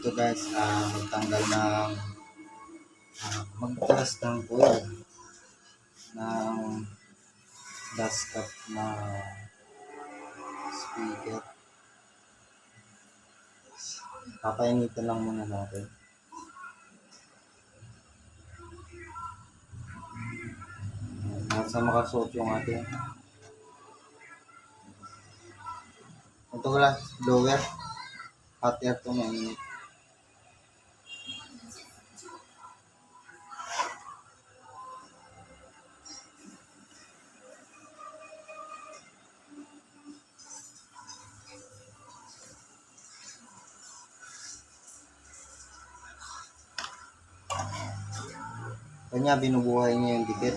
Ito guys, magtanggal ng magtalas ng coil ng dust cap na speaker. Papainitan lang muna natin. Nasa makasuot yung ating ito glass blower, hot air to mainit. Kanya binubuhay niya yung dikit.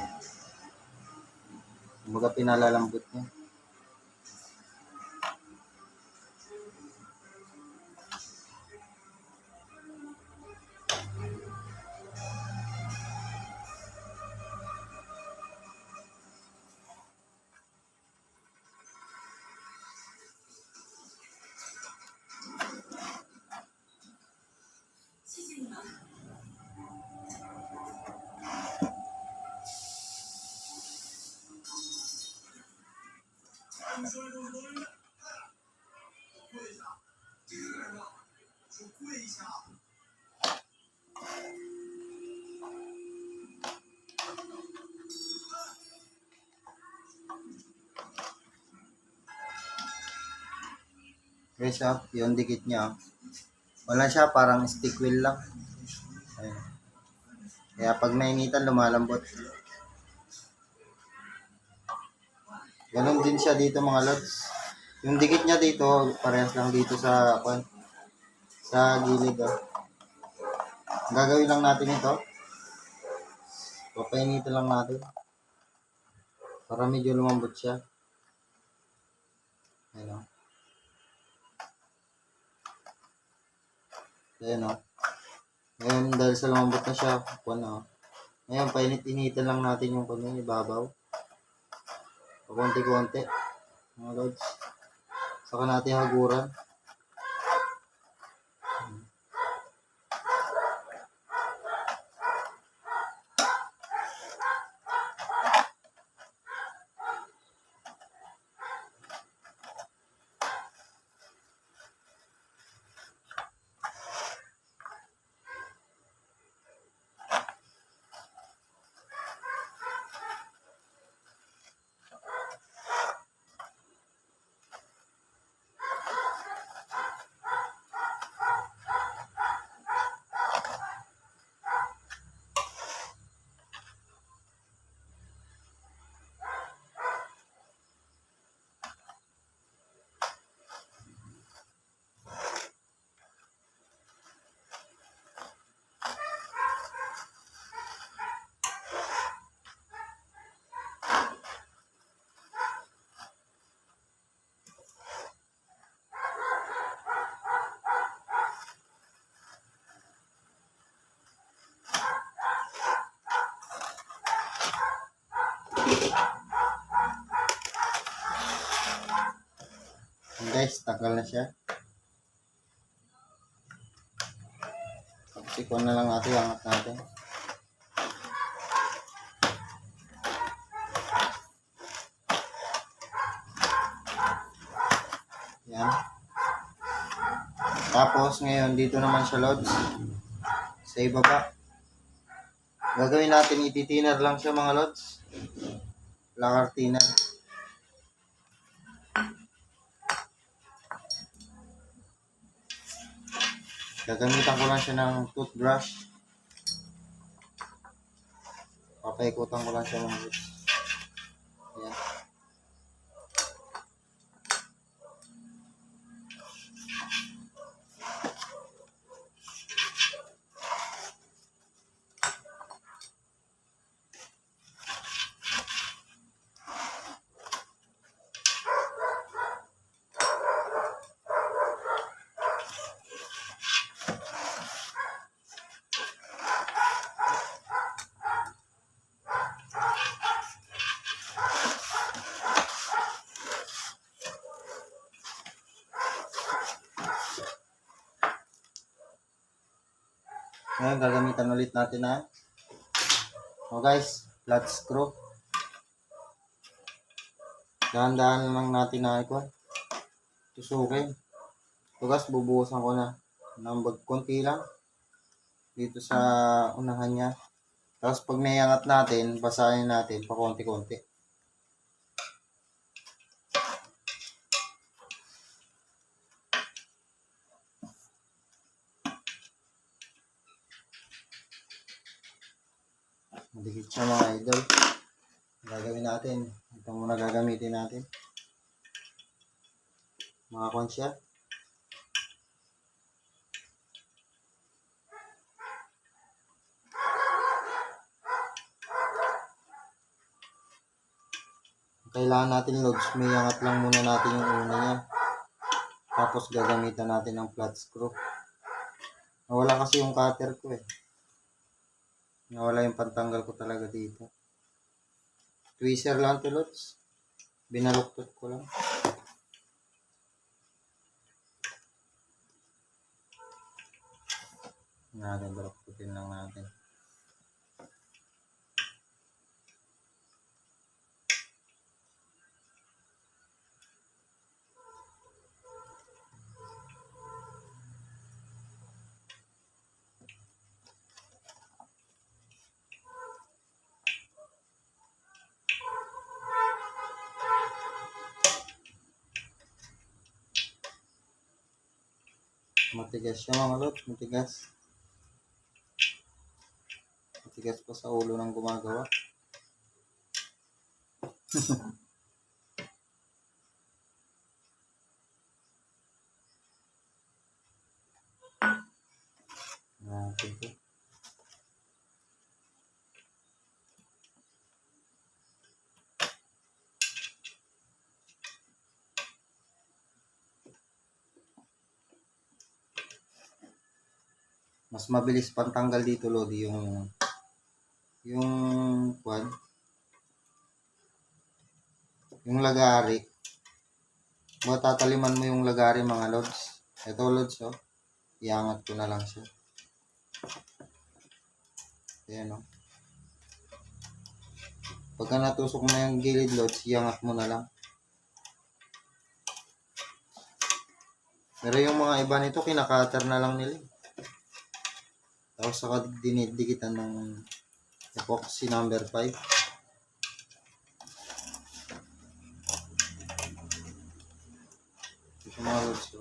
Kumbaga pinalalambot niya. Guys, yung dikit niya, wala siya, parang stick wheel lang. Ayun. Kaya pag nainitan, lumalambot. Ganon din siya dito mga lods. Yung dikit niya dito, parehas lang dito sa gilid. Gagawin lang natin ito. Papainitan lang natin. Para medyo lumambot siya. Ayun o. Ayan o. Ngayon, dahil sa lumambot na siya, ngayon, painit-initan lang natin yung ibabaw. Pakunti-kunti, mga lods. Saka natin haguran. Guys, tagal na siya. Sikon na lang natin, angat natin. Yan. Tapos ngayon, dito naman siya lods. Sa ibaba. Gagawin natin, ititiner lang siya mga lods. Lakar tiner. Gagamitan ko lang siya ng toothbrush. Papaikutan ko lang siya mga lods. Ayan. Ngayon, gagamitan ulit natin na guys, flat screw. Dahan-dahan lang natin na ito. Tusukin. So guys, bubuhusan ko na ng konti lang dito sa unahan niya. Tapos pag naiangat natin, basahin natin pa konti-konti. Madikit siya mga idol. Gagawin natin. Ito muna gagamitin natin. Mga konsya. Kailangan natin loads. May angat lang muna natin yung una niya. Tapos gagamitan natin ng flat screw. Nawala kasi yung cutter ko eh. Nawala yung pantanggal ko talaga dito. Tweezer lang to loads. Binaluktot ko lang. Baluktutin lang natin. Matigas siya mga lods, matigas. Matigas pa sa ulo ng gumagawa. Ito. Mas mabilis pantanggal dito Lodi yung lagari. Matataliman mo yung lagari mga lods. Ito lods oh. Iangat ko na lang siya. Ayan oh. Pagka natusok mo na yung gilid lods, iangat mo na lang. Pero yung mga iba nito, kinakater na lang nila. Tapos saka dinidikitan ng epoxy number 5. Ito mga lods.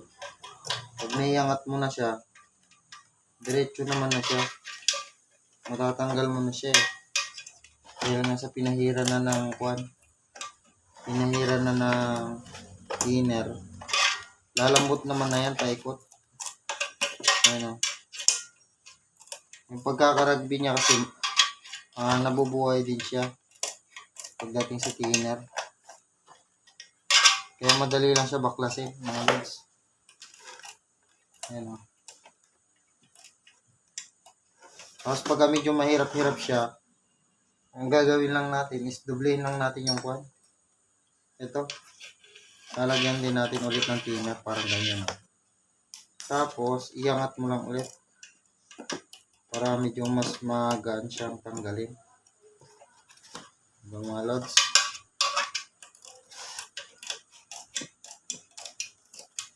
Pag naiangat mo na siya, diretso naman na siya. Matatanggal mo na siya eh. Kaya nasa pinahira na ng pinahira na ng thinner. Lalambot naman na yan, paikot. Ayan o. Yung pagkakaragbi niya kasi, nabubuhay din siya pagdating sa thinner. Kaya madali lang siya baklasin, mga lods. Ayan o. Tapos pag medyo mahirap-hirap siya, ang gagawin lang natin is doblehin lang natin yung ito. Lalagyan din natin ulit ng thinner, parang ganyan o. Tapos, iangat mo lang ulit. Para medyo mas magaan siyang tanggalin. Diba mga lods?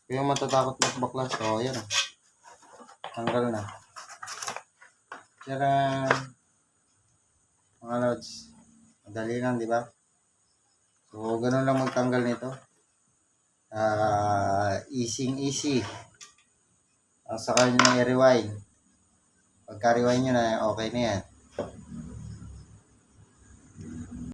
Kaya matatakot magbaklas. O, ayan o. Tanggal na. Tcharan! Mga lods. Madali lang, di ba? So, ganun lang magtanggal nito. Easy. Saka nyo na i-rewind. Pagka-rewind nyo na, okay na yan.